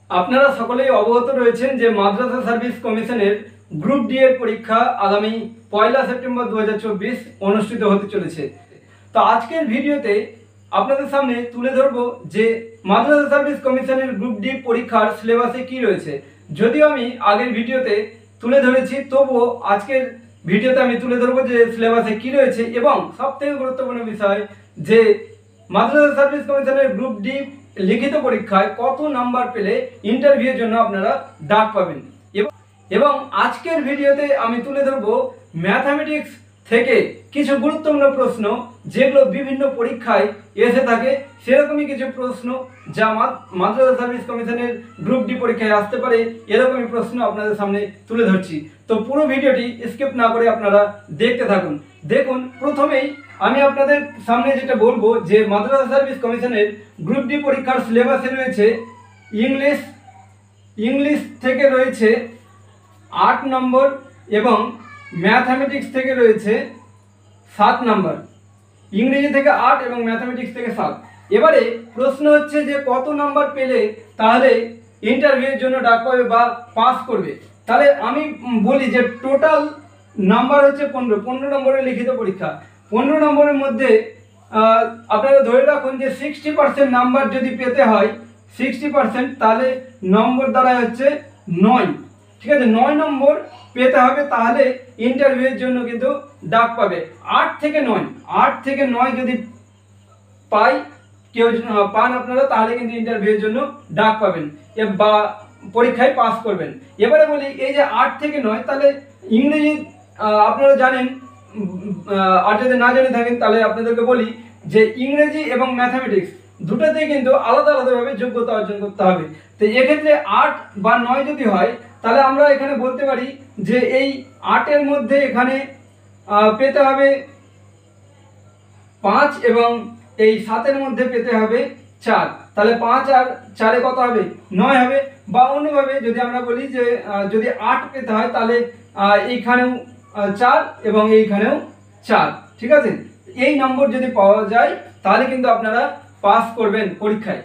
আপনারা সকলেই অবগত রয়েছেন যে মাদ্রাসা সার্ভিস কমিশনের গ্রুপ ডি এর পরীক্ষা আগামী 1 সেপ্টেম্বর 2024 অনুষ্ঠিত হতে চলেছে। তো আজকের ভিডিওতে আপনাদের সামনে তুলে ধরব যে মাদ্রাসা সার্ভিস কমিশনের গ্রুপ ডি পরীক্ষার সিলেবাসে কি রয়েছে। যদিও আমি আগের ভিডিওতে তুলে ধরেছি, তবুও আজকের ভিডিওতে আমি তুলে ধরব যে সিলেবাসে কি রয়েছে এবং সবথেকে গুরুত্বপূর্ণ বিষয় যে মাদ্রাসা সার্ভিস কমিশনের গ্রুপ ডি লিখিত পরীক্ষায় কত নাম্বার পেলে ইন্টারভিউর জন্য আপনারা ডাক পাবেন। এবং আজকের ভিডিওতে আমি তুলে ধরব ম্যাথামেটিক্স থেকে কিছু গুরুত্বপূর্ণ প্রশ্ন যেগুলো বিভিন্ন পরীক্ষায় এসে থাকে, সেরকমই কিছু প্রশ্ন যা মাদ্রাসা সার্ভিস কমিশনের গ্রুপ ডি পরীক্ষায় আসতে পারে, এরকমই প্রশ্ন আপনাদের সামনে তুলে ধরছি। তো পুরো ভিডিওটি স্কিপ না করে আপনারা দেখতে থাকুন। দেখুন, প্রথমেই আমি আপনাদের সামনে যেটা বলবো যে মাদ্রাসা সার্ভিস কমিশনের গ্রুপ ডি পরীক্ষার সিলেবাসে রয়েছে ইংলিশ থেকে রয়েছে 8 নম্বর এবং ম্যাথামেটিক্স থেকে রয়েছে 7 নম্বর। ইংরেজি থেকে 8 এবং ম্যাথামেটিক্স থেকে 7। এবারে প্রশ্ন হচ্ছে যে কত নাম্বার পেলে তাহলে ইন্টারভিউর জন্য ডাক পাবে বা পাস করবে। তাহলে আমি বলি যে টোটাল নাম্বার হচ্ছে 15 নম্বরের লিখিত পরীক্ষা। 15 নম্বরের মধ্যে আপনারা ধরে রাখুন যে 60% নাম্বার যদি পেতে হয়, 60% তাহলে নম্বর দ্বারা হচ্ছে 9। ঠিক আছে, 9 নম্বর পেতে হবে, তাহলে ইন্টারভিউয়ের জন্য কিন্তু ডাক পাবে। 8 থেকে 9 যদি পান আপনারা, তাহলে কিন্তু ইন্টারভিউয়ের জন্য ডাক পাবেন বা পরীক্ষায় পাস করবেন। এবারে বলি এই যে 8 থেকে 9, তাহলে ইংরেজি আপনারা জানেন, আর যদি না জেনে থাকেন তাহলে আপনাদেরকে বলি যে ইংরেজি এবং ম্যাথামেটিক্স দুটোতেই কিন্তু আলাদা আলাদাভাবে যোগ্যতা অর্জন করতে হবে। তো এক্ষেত্রে 8 বা 9 যদি হয়, তাহলে আমরা এখানে বলতে পারি যে এই 8-এর মধ্যে এখানে পেতে হবে 5 এবং এই 7-এর মধ্যে পেতে হবে 4। তাহলে 5 আর 4-এ কত হবে? 9 হবে। বা অন্যভাবে যদি আমরা বলি যে যদি 8 পেতে হয়, তাহলে এইখানেও 4 এবং এইখানেও 4। ঠিক আছে, এই নম্বর যদি পাওয়া যায় তাহলে কিন্তু আপনারা পাস করবেন পরীক্ষায়।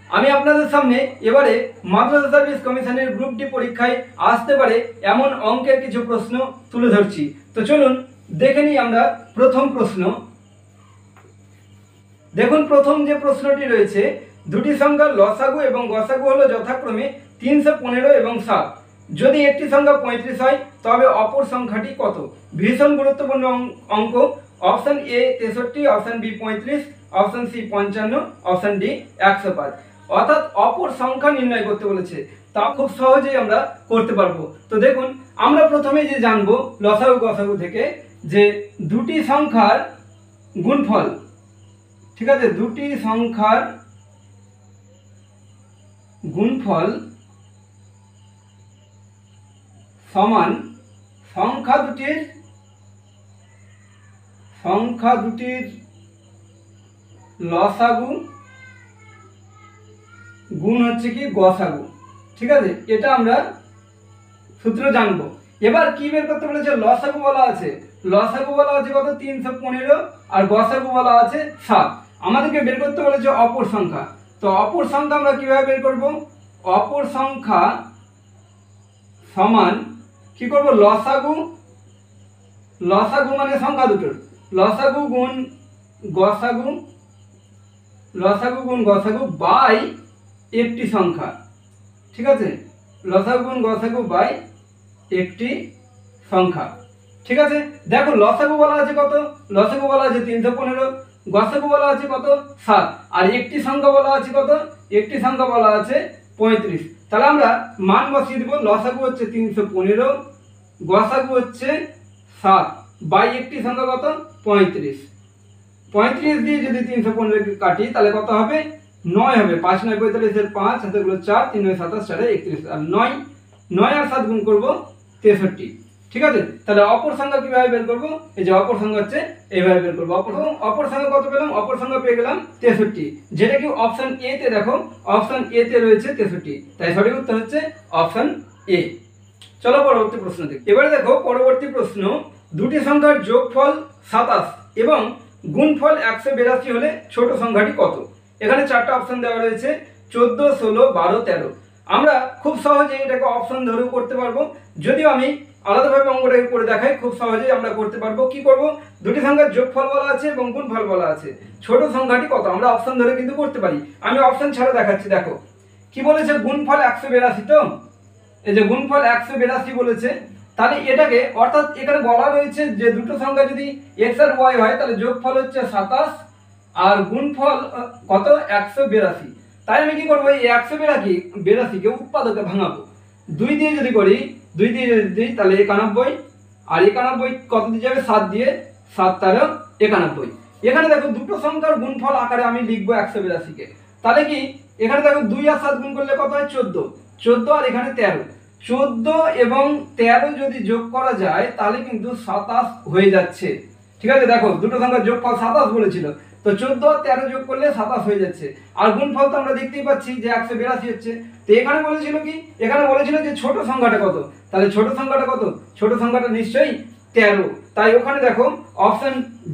আমি আপনাদের সামনে এবারে মাদ্রাসা সার্ভিস কমিশনের গ্রুপ ডি পরীক্ষায় আসতে পারে এমন অঙ্কের কিছু প্রশ্ন তুলে ধরছি। তো চলুন দেখে নিই আমরা প্রথম প্রশ্ন। দেখুন, প্রথম যে প্রশ্নটি রয়েছে, দুটি সংখ্যার লসাগু এবং গসাগু হলো যথাক্রমে 315 এবং 7। যদি একটি সংখ্যা 35 হয় তবে অপর সংখ্যাটি কত? ভীষণ গুরুত্বপূর্ণ অঙ্ক। Option A 63, option B 35, option C 55, option D 105। অর্থাৎ অপর সংখ্যা নির্ণয় করতে বলেছে, তা খুব সহজেই আমরা করতে পারবো। তো দেখুন, আমরা প্রথমে যে জানবো লসাগু গসাগু থেকে যে দুটি সংখ্যার গুণফল। ঠিক আছে, দুটি সংখ্যার গুণফল সমান সংখ্যা দুটির লসাগু গুণ হচ্ছে কি গসাগু। ঠিক আছে, এটা আমরা সূত্র জানবো। এবার কি বের করতে বলেছে? লসাগু বলা আছে কত? 315 আর গসাগু বলা আছে 7। আমাদেরকে বের করতে বলেছে অপর সংখ্যা। তো অপর সংখ্যা আমরা কিভাবে বের করব? অপর সংখ্যা সমান কি করব? লসাগু মানে সংখ্যা দুটোর লসাগু গুণ গসাগু বাই একটি সংখ্যা। ঠিক আছে, লসাগু গুণ গসাগু বাই একটি সংখ্যা। ঠিক আছে, দেখো লসাগু বলা আছে কত? লসাগু বলা আছে 315, গসাগু বলা আছে কত? 7, আর একটি সংখ্যা বলা আছে কত? একটি সংখ্যা বলা আছে 35। তাহলে আমরা মান বসিয়ে দেব। লসাগু হচ্ছে 315, গসাগু হচ্ছে 7 বাই একটি সংখ্যা কত? 35। 35 দিয়ে যদি 315 কাটি তাহলে কত হবে? 9 হবে। 5 9 45, 5 হাতে গুলো 4, 3 9 27, 4 31, আর 9 আর 7 গুণ করব 63। ঠিক আছে, তাহলে অপর সংখ্যা কিভাবে বের করব? এই যে অপর সংখ্যা হচ্ছে এইভাবে বের করব। অপর সংখ্যা কত পেলাম? অপর সংখ্যা পেয়ে গেলাম 63, যেটা কি অপশন এ তে। দেখো অপশন এ তে রয়েছে 63, তাই সঠিক উত্তর হচ্ছে অপশন এ। চলো পরবর্তী প্রশ্ন দেখি। এবারে দেখো পরবর্তী প্রশ্ন, দুটি সংখ্যার যোগফল 27 এবং গুণফল 182 হলে ছোট সংখ্যাটি কত? এখানে 4টা অপশন দেওয়া রয়েছে, 14, 16, 12, 13। আমরা খুব সহজেই এটাকে অপশন ধরেও করতে পারবো, যদিও আমি আলাদাভাবে অঙ্কটাকে করে দেখাই, খুব সহজেই আমরা করতে পারবো। কি করব, দুটি সংখ্যার যোগফল বলা আছে এবং গুণফল বলা আছে, ছোট সংখ্যাটি কত আমরা অপশন ধরে কিন্তু করতে পারি। আমি অপশন ছাড়া দেখাচ্ছি। দেখো কি বলেছে, গুণফল 182, তো এই যে গুণফল 182 বলেছে, তাহলে এটাকে অর্থাৎ এখানে বলা রয়েছে যে দুটো সংখ্যা যদি x আর y হয় তাহলে যোগফল হচ্ছে 27 আর গুণফল কত 182। তাই আমি কি করবো, এই 182কে উৎপাদকে ভাঙাবো, 2 দিয়ে যদি করি, 2 দিয়ে যদি দিই তাহলে 91, আর 91 কত দিয়ে যাবে, 7 দিয়ে, 7 তারে 91। এখানে দেখো দুটো সংখ্যার গুণফল আকারে আমি লিখবো 182কে, তাহলে কি এখানে দেখো 2 আর 7 গুণ করলে কত হয়, 14 আর এখানে 13, 14 এবং 13 যদি যোগ করা যায় তাহলে কিন্তু 27 হয়ে যাচ্ছে। ঠিক আছে, দেখো দুটো সংখ্যার যোগফল 27 বলেছিল, তো 14 আর 13 যোগ করলে 27 হয়ে যাচ্ছে। আর গুণফল তো আমরা দেখতেই পাচ্ছি যে 182 হচ্ছে। তো এখানে বলেছিল কি, এখানে বলেছিল যে ছোট সংখ্যাটা কত, তাহলে ছোট সংখ্যাটা কত, ছোট সংখ্যাটা নিশ্চয়ই 13। তাই ওখানে দেখো অপশন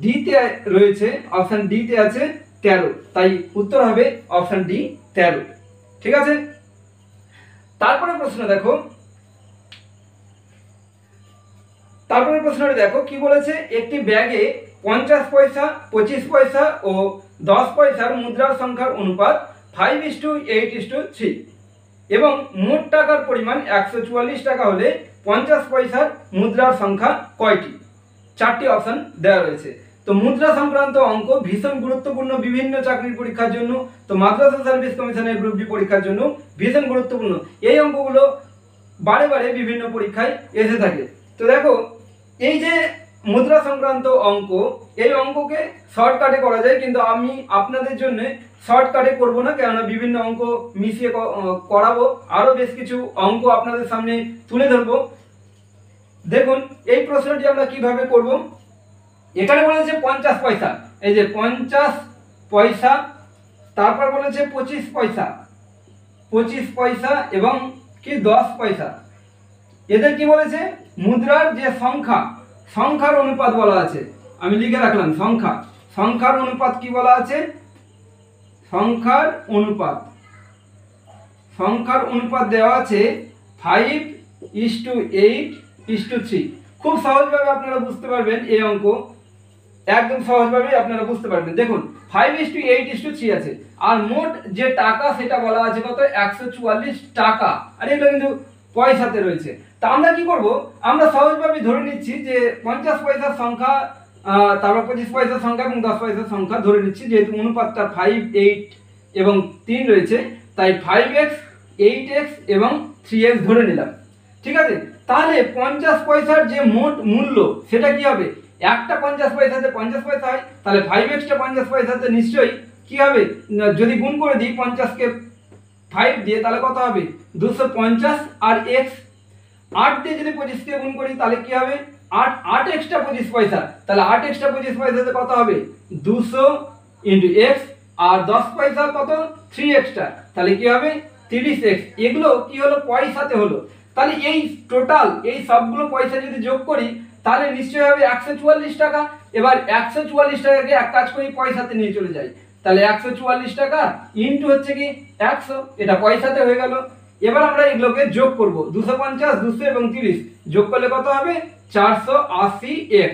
ডি তে রয়েছে, অপশন ডি তে আছে 13, তাই উত্তর হবে অপশন ডি 13। ঠিক আছে, তারপরে প্রশ্নটা দেখো কি বলেছে, একটি ব্যাগে 50 পয়সা, 25 পয়সা ও 10 পয়সার মুদ্রার সংখ্যার অনুপাত 5:8:3 এবং মোট টাকার পরিমাণ 144 টাকা হলে 50 পয়সার মুদ্রার সংখ্যা কয়টি? 4টি অপশন দেওয়া রয়েছে। তো মুদ্রা সংক্রান্ত অঙ্ক ভীষণ গুরুত্বপূর্ণ বিভিন্ন চাকরির পরীক্ষার জন্য, তো মাদ্রাসা সার্ভিস কমিশনের গ্রুপ ডি পরীক্ষার জন্য ভীষণ গুরুত্বপূর্ণ। এই অঙ্কগুলো বারে বারে বিভিন্ন পরীক্ষায় এসে থাকে। তো দেখো এই যে মুদ্রা সংক্রান্ত অঙ্ক, এই অঙ্ককে শর্টকাটে করা যায়, কিন্তু আমি আপনাদের জন্য শর্টকাটে করব না, কেননা বিভিন্ন অঙ্ক মিশিয়ে করাবো, আরো বেশ কিছু অঙ্ক আপনাদের সামনে তুলে ধরবো। দেখুন এই প্রশ্নটি আমরা কিভাবে করব। এখানে বলেছে 50 পয়সা, এই যে 50 পয়সা, তারপর বলেছে 25 পয়সা, 25 পয়সা এবং কি 10 পয়সা। এদের কি বলেছে, মুদ্রার যে সংখ্যার অনুপাত বলা আছে, আমি লিখে রাখলাম সংখ্যার অনুপাত কি বলা আছে, সংখ্যার অনুপাত দেওয়া আছে 5:8:3। খুব সহজভাবে আপনারা বুঝতে পারবেন এই অঙ্ক, একদম সহজভাবে আপনারা বুঝতে পারবেন। দেখুন 5:8:3 আছে, আর মোট যে টাকা সেটা বলা আছে কত, 144 টাকা, আর এটা কিন্তু পয়সাতে রয়েছে। তা আমরা কি করব, আমরা সহজভাবে ধরে নিচ্ছি যে 50 পয়সার সংখ্যা, তারপর 25 পয়সার সংখ্যা এবং 10 পয়সার সংখ্যা ধরে নিচ্ছি, যেহেতু অনুপাতটা 5, 8 এবং 3 রয়েছে, তাই 5x, 8x এবং 3x ধরে নিলাম। ঠিক আছে, তাহলে 50 পয়সার যে মোট মূল্য সেটা কি হবে, একটা 50 পয়সাতে 50 পয়সা হয়, তাহলে 5xটা 50 পয়সাতে নিশ্চয়ই কি হবে, যদি গুণ করে দিই 50কে 5 দিয়ে তাহলে কত হবে, 250, আর x 8 দিয়ে যদি 25কে গুণ করি তাহলে কি হবে, 8 এক্সট্রা 25 পয়সা, তাহলে 8 এক্সট্রা 25 পয়সাতে কত হবে, 200 ইন্টু x, আর 10 পয়সা কত, 3 এক্সট্রা, তাহলে কি হবে 30x। এগুলো কি হলো, পয়সাতে হলো। তাহলে এই টোটাল এই সবগুলো পয়সা যদি যোগ করি তাহলে নিশ্চয়ই হবে 144 টাকা। এবার 144 টাকাকে এক কাজ করি, পয়সাতে নিয়ে চলে যাই, তাহলে 144 টাকা ইন্টু হচ্ছে কি 100, এটা পয়সাতে হয়ে গেল। এবার আমরা এগুলোকে যোগ করব, 250, 200 এবং 30 যোগ করলে কত হবে, 480x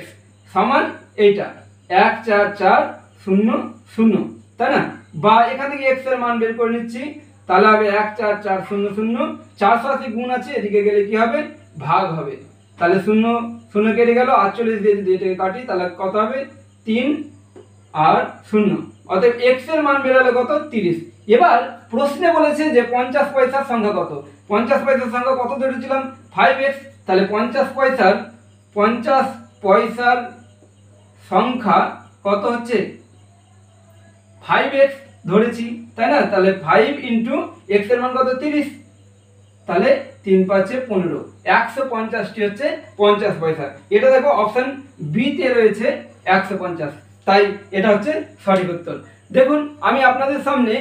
সমান এইটা 14400, তাই না? বা এখান থেকে x এর মান বের করে নিচ্ছি, তাহলে হবে 14400, 480 গুণ আছে, এদিকে গেলে কি হবে, ভাগ হবে, তাহলে 0 0 কেটে গেল, 48 দিয়ে যদি এটাকে কাটি তাহলে কত হবে, 3 আর 0, অতএব x এর মান বেরোলে কত, 30। এবার প্রশ্নে বলেছে যে 50 পয়সার সংখ্যা কত, 50 পয়সার সংখ্যা কত ধরেছিলাম, 5x, তাহলে 50 পয়সার সংখ্যা কত হচ্ছে, 5x ধরেছি, তাই না? তাহলে 5 ইন্টু x এর মান কত, 30, তাহলে 3 5 15, 150টি হচ্ছে 50 পয়সা। এটা দেখো অপশন বি তে রয়েছে 150, তাই এটা হচ্ছে সঠিক উত্তর। দেখুন আমি আপনাদের সামনে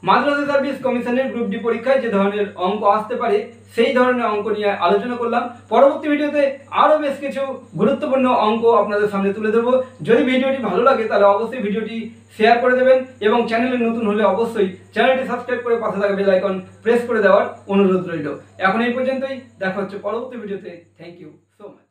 মাদ্রাসা সার্ভিস কমিশনের গ্রুপ ডি পরীক্ষায় যে ধরনের অঙ্ক আসতে পারে সেই ধরনের অঙ্ক নিয়ে আলোচনা করলাম। পরবর্তী ভিডিওতে আরও বেশ কিছু গুরুত্বপূর্ণ অঙ্ক আপনাদের সামনে তুলে দেবো। যদি ভিডিওটি ভালো লাগে তাহলে অবশ্যই ভিডিওটি শেয়ার করে দেবেন এবং চ্যানেলে নতুন হলে অবশ্যই চ্যানেলটি সাবস্ক্রাইব করে পাশে থাকা বেল আইকন প্রেস করে দেওয়ার অনুরোধ রইল। এখন এই পর্যন্তই, দেখা হচ্ছে পরবর্তী ভিডিওতে। Thank you so much.